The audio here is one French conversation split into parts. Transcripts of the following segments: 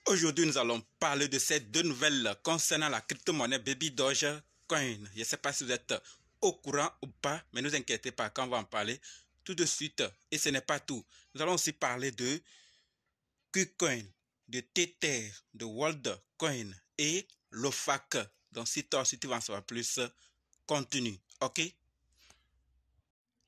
Aujourd'hui, nous allons parler de ces deux nouvelles concernant la crypto-monnaie Baby Dogecoin. Je ne sais pas si vous êtes au courant ou pas, mais ne vous inquiétez pas, quand on va en parler tout de suite. Et ce n'est pas tout. Nous allons aussi parler de KuCoin, de Tether, de WorldCoin et l'OFAC. Donc, si toi aussi tu vas en savoir plus, continue. OK?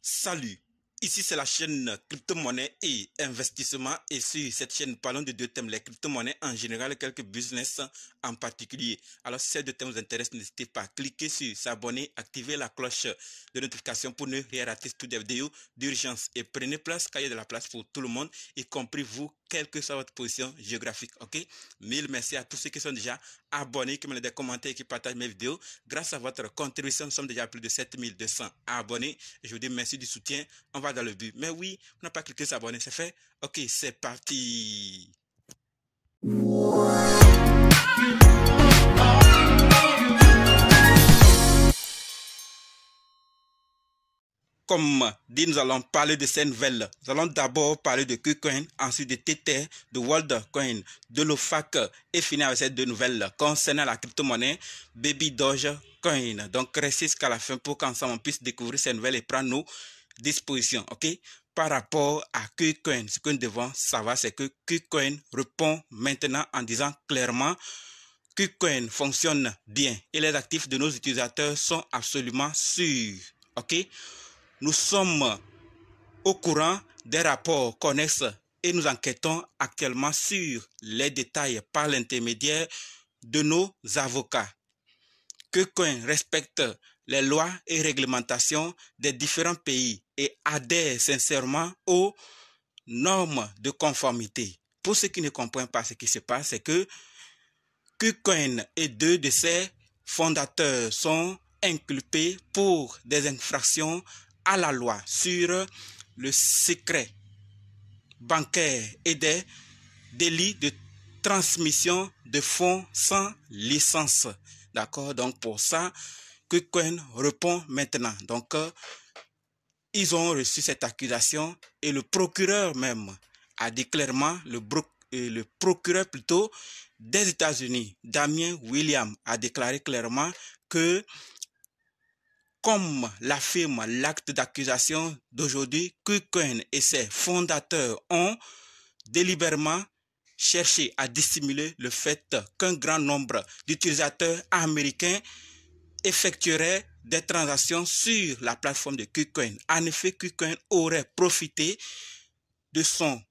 Salut! Ici, c'est la chaîne crypto-monnaie et investissement. Et sur cette chaîne, nous parlons de deux thèmes, les crypto-monnaies en général et quelques business en particulier. Alors, si ces deux thèmes vous intéressent, n'hésitez pas à cliquer sur s'abonner, activer la cloche de notification pour ne rien rater toutes les vidéos d'urgence. Et prenez place, car il y a de la place pour tout le monde, y compris vous, quelle que soit votre position géographique. OK? Mille merci à tous ceux qui sont déjà abonnés, qui me des commentaires et qui partagent mes vidéos. Grâce à votre contribution, nous sommes déjà à plus de 7200 abonnés. Je vous dis merci du soutien. On va dans le but. Mais oui, on n'a pas cliqué sur s'abonner, c'est fait. Ok, c'est parti. Comme dit, nous allons parler de ces nouvelles. Nous allons d'abord parler de KuCoin, ensuite de Tether, de WorldCoin, de l'OFAC et finir avec ces deux nouvelles concernant la crypto-monnaie Baby Dogecoin. Donc, restez jusqu'à la fin pour qu'ensemble on puisse découvrir ces nouvelles et prendre nos dispositions. Ok? Par rapport à KuCoin, ce que nous devons savoir, c'est que KuCoin répond maintenant en disant clairement KuCoin fonctionne bien et les actifs de nos utilisateurs sont absolument sûrs. Ok? Nous sommes au courant des rapports connexes et nous enquêtons actuellement sur les détails par l'intermédiaire de nos avocats. KuCoin respecte les lois et réglementations des différents pays et adhère sincèrement aux normes de conformité. Pour ceux qui ne comprennent pas ce qui se passe, c'est que KuCoin et deux de ses fondateurs sont inculpés pour des infractions à la loi sur le secret bancaire et des délits de transmission de fonds sans licence. D'accord? Donc, pour ça, KuCoin répond maintenant. Donc, ils ont reçu cette accusation et le procureur même a dit clairement, le procureur plutôt des États-Unis, Damien Williams, a déclaré clairement que comme l'affirme l'acte d'accusation d'aujourd'hui, KuCoin et ses fondateurs ont délibérément cherché à dissimuler le fait qu'un grand nombre d'utilisateurs américains effectueraient des transactions sur la plateforme de KuCoin. En effet, KuCoin aurait profité de son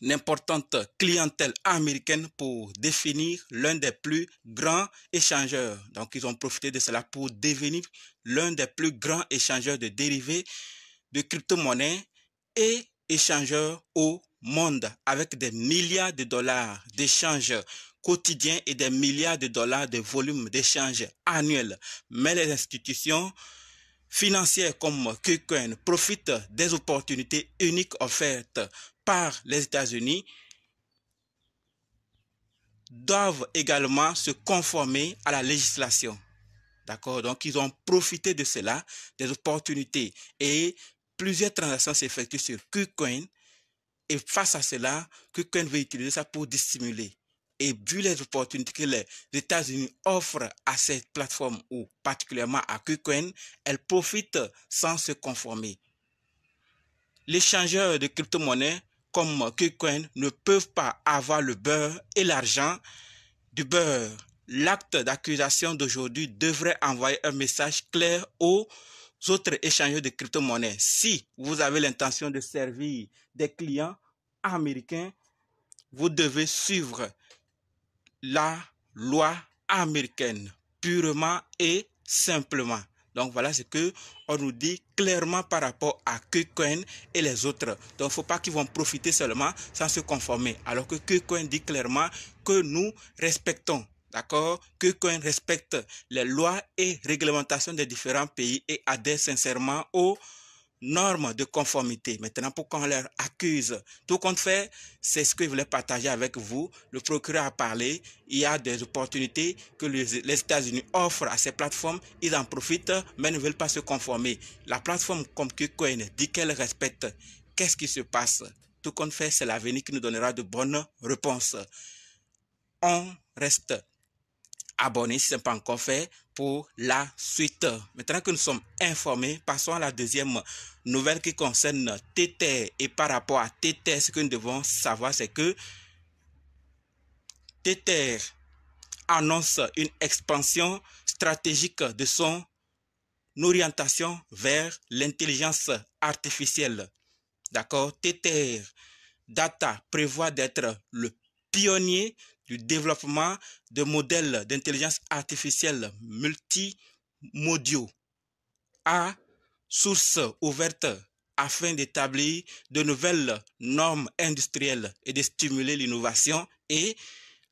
importante clientèle américaine pour définir l'un des plus grands échangeurs. Donc, ils ont profité de cela pour devenir l'un des plus grands échangeurs de dérivés de crypto-monnaies et échangeurs au monde avec des milliards de dollars d'échanges quotidiens et des milliards de dollars de volume d'échanges annuels. Mais les institutions financières comme KuCoin profitent des opportunités uniques offertes par les États-Unis, doivent également se conformer à la législation. D'accord? Donc, ils ont profité de cela, des opportunités, et plusieurs transactions s'effectuent sur KuCoin. Et face à cela, KuCoin veut utiliser ça pour dissimuler. Et vu les opportunités que les États-Unis offrent à cette plateforme, ou particulièrement à KuCoin, elles profitent sans se conformer. L'échangeur de crypto-monnaies comme KuCoin ne peuvent pas avoir le beurre et l'argent du beurre. L'acte d'accusation d'aujourd'hui devrait envoyer un message clair aux autres échangeurs de crypto-monnaies. Si vous avez l'intention de servir des clients américains, vous devez suivre la loi américaine purement et simplement. Donc voilà ce que on nous dit clairement par rapport à KuCoin et les autres. Donc il ne faut pas qu'ils vont profiter seulement sans se conformer. Alors que KuCoin dit clairement que nous respectons, d'accord, KuCoin respecte les lois et réglementations des différents pays et adhère sincèrement aux normes de conformité. Maintenant, pourquoi on leur accuse? Tout compte fait, c'est ce que je voulais partager avec vous. Le procureur a parlé. Il y a des opportunités que les États-Unis offrent à ces plateformes. Ils en profitent, mais ne veulent pas se conformer. La plateforme comme KuCoin dit qu'elle respecte. Qu'est-ce qui se passe? Tout compte fait, c'est l'avenir qui nous donnera de bonnes réponses. on reste abonné si ce n'est pas encore fait pour la suite. Maintenant que nous sommes informés, passons à la deuxième nouvelle qui concerne Tether. Et par rapport à Tether, ce que nous devons savoir, c'est que Tether annonce une expansion stratégique de son orientation vers l'intelligence artificielle. D'accord? Tether Data prévoit d'être le pionnier du développement de modèles d'intelligence artificielle multimodaux à source ouverte afin d'établir de nouvelles normes industrielles et de stimuler l'innovation et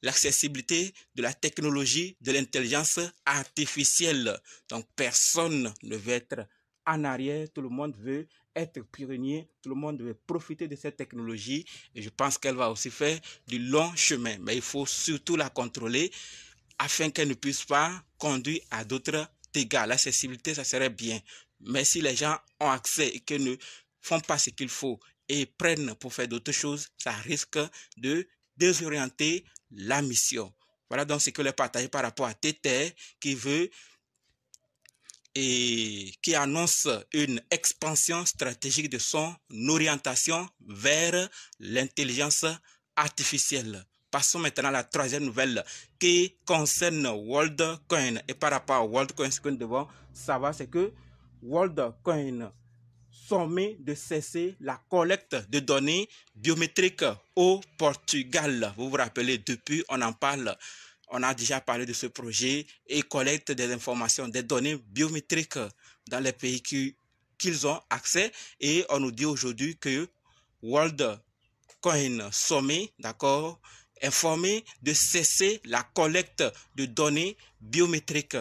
l'accessibilité de la technologie de l'intelligence artificielle. Donc, personne ne veut être en arrière, tout le monde veut être pionnier, tout le monde veut profiter de cette technologie et je pense qu'elle va aussi faire du long chemin. Mais il faut surtout la contrôler afin qu'elle ne puisse pas conduire à d'autres dégâts. L'accessibilité, ça serait bien. Mais si les gens ont accès et qu'ils ne font pas ce qu'il faut et prennent pour faire d'autres choses, ça risque de désorienter la mission. Voilà donc ce que je partage par rapport à Tether qui veut et qui annonce une expansion stratégique de son orientation vers l'intelligence artificielle. Passons maintenant à la troisième nouvelle qui concerne WorldCoin. Et par rapport à WorldCoin, ce que nous devons savoir, c'est que WorldCoin somme de cesser la collecte de données biométriques au Portugal. Vous vous rappelez, depuis, on en parle. On a déjà parlé de ce projet et collecte des informations, des données biométriques dans les pays qu'ils ont accès. Et on nous dit aujourd'hui que WorldCoin Sommet, d'accord, informé de cesser la collecte de données biométriques,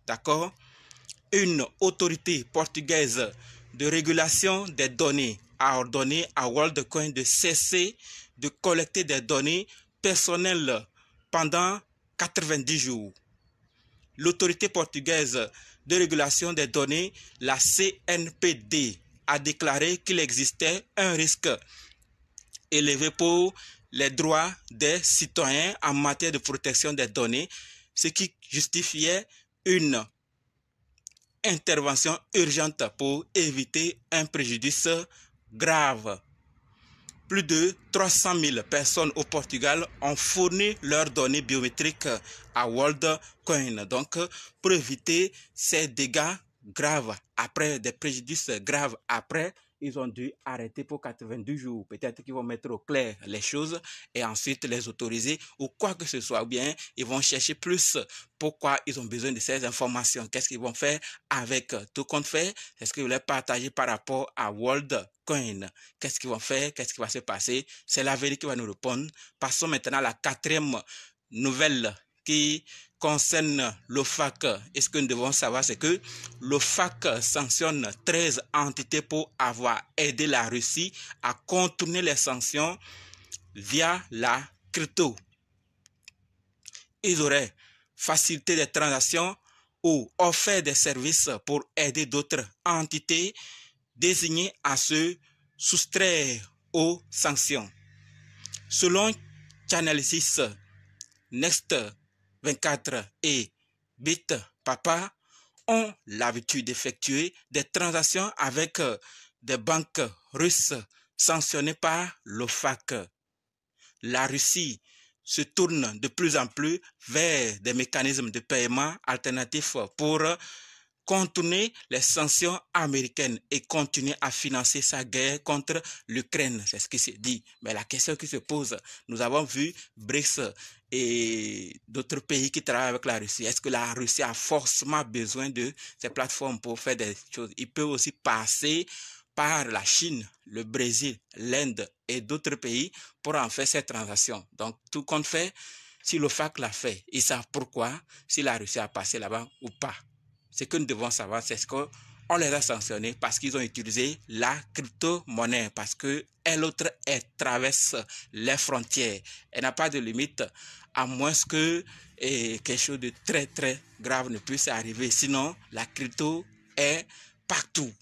d'accord. Une autorité portugaise de régulation des données a ordonné à WorldCoin de cesser de collecter des données personnelles pendant 90 jours. L'autorité portugaise de régulation des données, la CNPD, a déclaré qu'il existait un risque élevé pour les droits des citoyens en matière de protection des données, ce qui justifiait une intervention urgente pour éviter un préjudice grave. Plus de 300 000 personnes au Portugal ont fourni leurs données biométriques à WorldCoin. Donc, pour éviter ces dégâts graves après, des préjudices graves après, ils ont dû arrêter pour 92 jours. Peut-être qu'ils vont mettre au clair les choses et ensuite les autoriser ou quoi que ce soit. Ou bien, ils vont chercher plus pourquoi ils ont besoin de ces informations. Qu'est-ce qu'ils vont faire avec tout compte fait? C'est ce qu'ils voulaient partager par rapport à WorldCoin. Qu'est-ce qu'ils vont faire? Qu'est-ce qui va se passer? C'est l'avenir qui va nous répondre. Passons maintenant à la quatrième nouvelle qui concerne l'OFAC. Et ce que nous devons savoir, c'est que l'OFAC sanctionne 13 entités pour avoir aidé la Russie à contourner les sanctions via la crypto. Ils auraient facilité des transactions ou offert des services pour aider d'autres entités désignées à se soustraire aux sanctions. Selon Chainalysis, Next24 et BitPapa ont l'habitude d'effectuer des transactions avec des banques russes sanctionnées par l'OFAC. La Russie se tourne de plus en plus vers des mécanismes de paiement alternatifs pour contourner les sanctions américaines et continuer à financer sa guerre contre l'Ukraine. C'est ce qui se dit. Mais la question qui se pose, nous avons vu BRICS et d'autres pays qui travaillent avec la Russie. Est-ce que la Russie a forcément besoin de ces plateformes pour faire des choses? Ils peuvent aussi passer par la Chine, le Brésil, l'Inde et d'autres pays pour en faire ces transactions. Donc, tout compte fait, si l'OFAC l'a fait, ils savent pourquoi, si la Russie a passé là-bas ou pas. Ce que nous devons savoir, c'est ce qu'on les a sanctionnés parce qu'ils ont utilisé la crypto-monnaie, parce qu'elle autre, elle traverse les frontières. Elle n'a pas de limite, à moins que quelque chose de très, très grave ne puisse arriver. Sinon, la crypto est partout,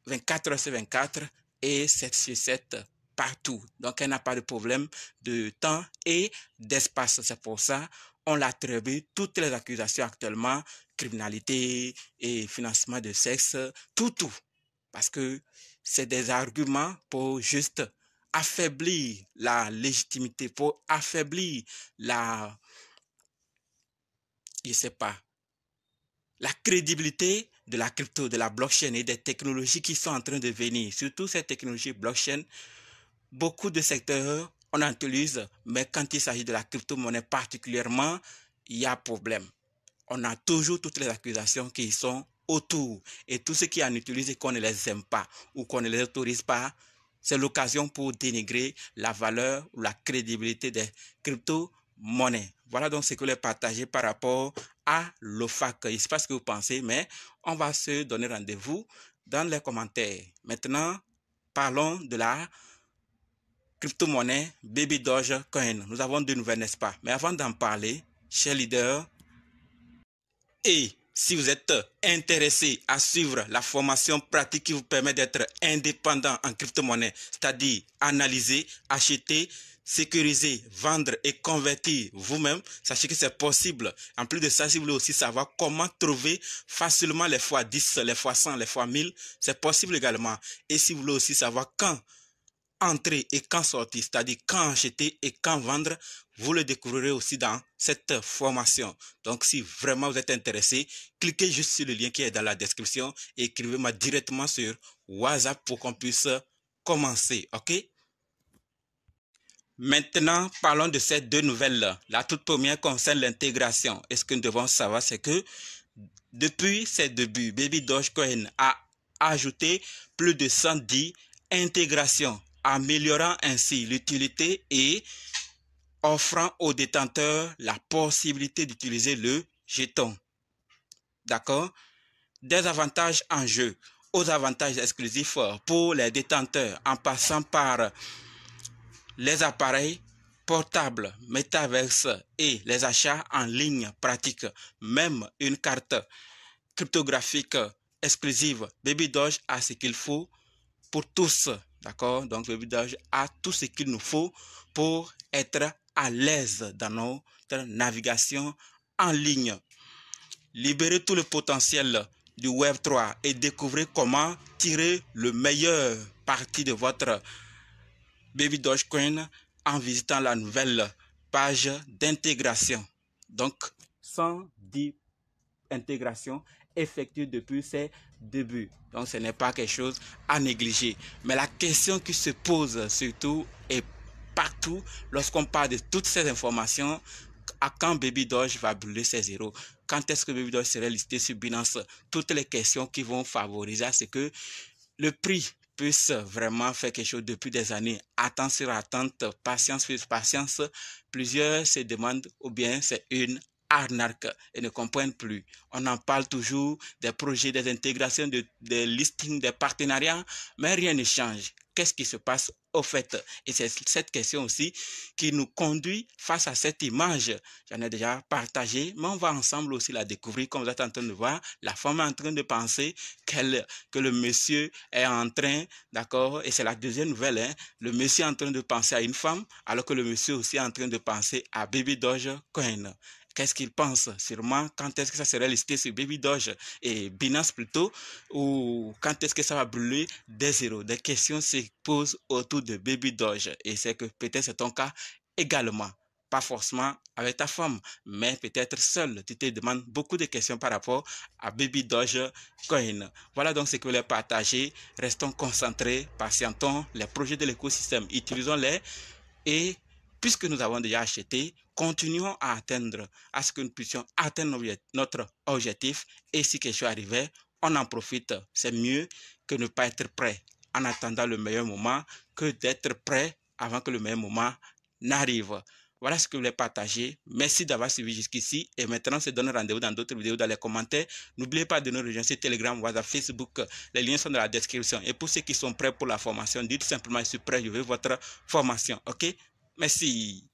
24 heures sur 24 et 7 sur 7 partout. Donc, elle n'a pas de problème de temps et d'espace. C'est pour ça on l'attribue toutes les accusations actuellement, criminalité et financement de sexe, tout. Parce que c'est des arguments pour juste affaiblir la légitimité, pour affaiblir la, je sais pas, la crédibilité de la crypto, de la blockchain et des technologies qui sont en train de venir. Surtout ces technologies blockchain, beaucoup de secteurs, on en utilise, mais quand il s'agit de la crypto-monnaie particulièrement, il y a problème. On a toujours toutes les accusations qui sont autour. Et tous ceux qui en utilisent et qu'on ne les aime pas ou qu'on ne les autorise pas, c'est l'occasion pour dénigrer la valeur ou la crédibilité des crypto-monnaies. Voilà donc ce que je voulais partager par rapport à l'OFAC. Je ne sais pas ce que vous pensez, mais on va se donner rendez-vous dans les commentaires. Maintenant, parlons de la crypto-monnaie Baby Dogecoin. Nous avons deux nouvelles, n'est-ce pas? Mais avant d'en parler, chers leaders, et si vous êtes intéressé à suivre la formation pratique qui vous permet d'être indépendant en crypto-monnaie, c'est-à-dire analyser, acheter, sécuriser, vendre et convertir vous-même, sachez que c'est possible. En plus de ça, si vous voulez aussi savoir comment trouver facilement les fois 10, les fois 100, les fois 1000, c'est possible également. Et si vous voulez aussi savoir quand entrer et quand sortir, c'est-à-dire quand acheter et quand vendre, vous le découvrirez aussi dans cette formation. Donc, si vraiment vous êtes intéressé, cliquez juste sur le lien qui est dans la description et écrivez-moi directement sur WhatsApp pour qu'on puisse commencer, ok? Maintenant, parlons de ces deux nouvelles-là. La toute première concerne l'intégration. Et ce que nous devons savoir, c'est que depuis ses débuts, Baby Dogecoin a ajouté plus de 110 intégrations, améliorant ainsi l'utilité et offrant aux détenteurs la possibilité d'utiliser le jeton. D'accord? Des avantages en jeu aux avantages exclusifs pour les détenteurs en passant par les appareils portables, métaverse et les achats en ligne pratiques, même une carte cryptographique exclusive. Baby Doge a ce qu'il faut pour tous, d'accord? Donc Baby Doge a tout ce qu'il nous faut pour être à l'aise dans notre navigation en ligne. Libérez tout le potentiel du Web3 et découvrez comment tirer le meilleur parti de votre Baby Dogecoin en visitant la nouvelle page d'intégration. Donc, 110 intégrations effectuées depuis ses débuts. Donc, ce n'est pas quelque chose à négliger. Mais la question qui se pose surtout et partout lorsqu'on parle de toutes ces informations, à quand Baby Doge va brûler ses zéros? Quand est-ce que Baby Doge serait listé sur Binance? Toutes les questions qui vont favoriser à ce que le prix puisse vraiment faire quelque chose depuis des années. Attente sur attente, patience sur patience. Plusieurs se demandent ou bien c'est une arnaque et ne comprennent plus. On en parle toujours des projets, des intégrations, des listings, des partenariats, mais rien ne change. Qu'est-ce qui se passe au fait? Et c'est cette question aussi qui nous conduit face à cette image. J'en ai déjà partagé, mais on va ensemble aussi la découvrir. Comme vous êtes en train de voir, la femme est en train de penser que le monsieur est en train, d'accord, et c'est la deuxième nouvelle, hein, le monsieur est en train de penser à une femme, alors que le monsieur aussi est en train de penser à Baby Dogecoin. Qu'est-ce qu'il pense? Sûrement, quand est-ce que ça serait listé sur Baby Doge et Binance plutôt, ou quand est-ce que ça va brûler des zéros? Des questions se posent autour de Baby Doge et c'est que peut-être c'est ton cas également. Pas forcément avec ta femme, mais peut-être seul. Tu te demandes beaucoup de questions par rapport à Baby Dogecoin. Voilà donc ce que je voulais partager. Restons concentrés, patientons les projets de l'écosystème, utilisons-les et puisque nous avons déjà acheté, continuons à atteindre, à ce que nous puissions atteindre notre objectif. Et si quelque chose arrivait, on en profite. C'est mieux que ne pas être prêt en attendant le meilleur moment que d'être prêt avant que le meilleur moment n'arrive. Voilà ce que je voulais partager. Merci d'avoir suivi jusqu'ici. Et maintenant, on se donne rendez-vous dans d'autres vidéos dans les commentaires. N'oubliez pas de nous rejoindre sur Telegram, WhatsApp, Facebook. Les liens sont dans la description. Et pour ceux qui sont prêts pour la formation, dites simplement, je suis prêt, je veux votre formation. OK? Merci.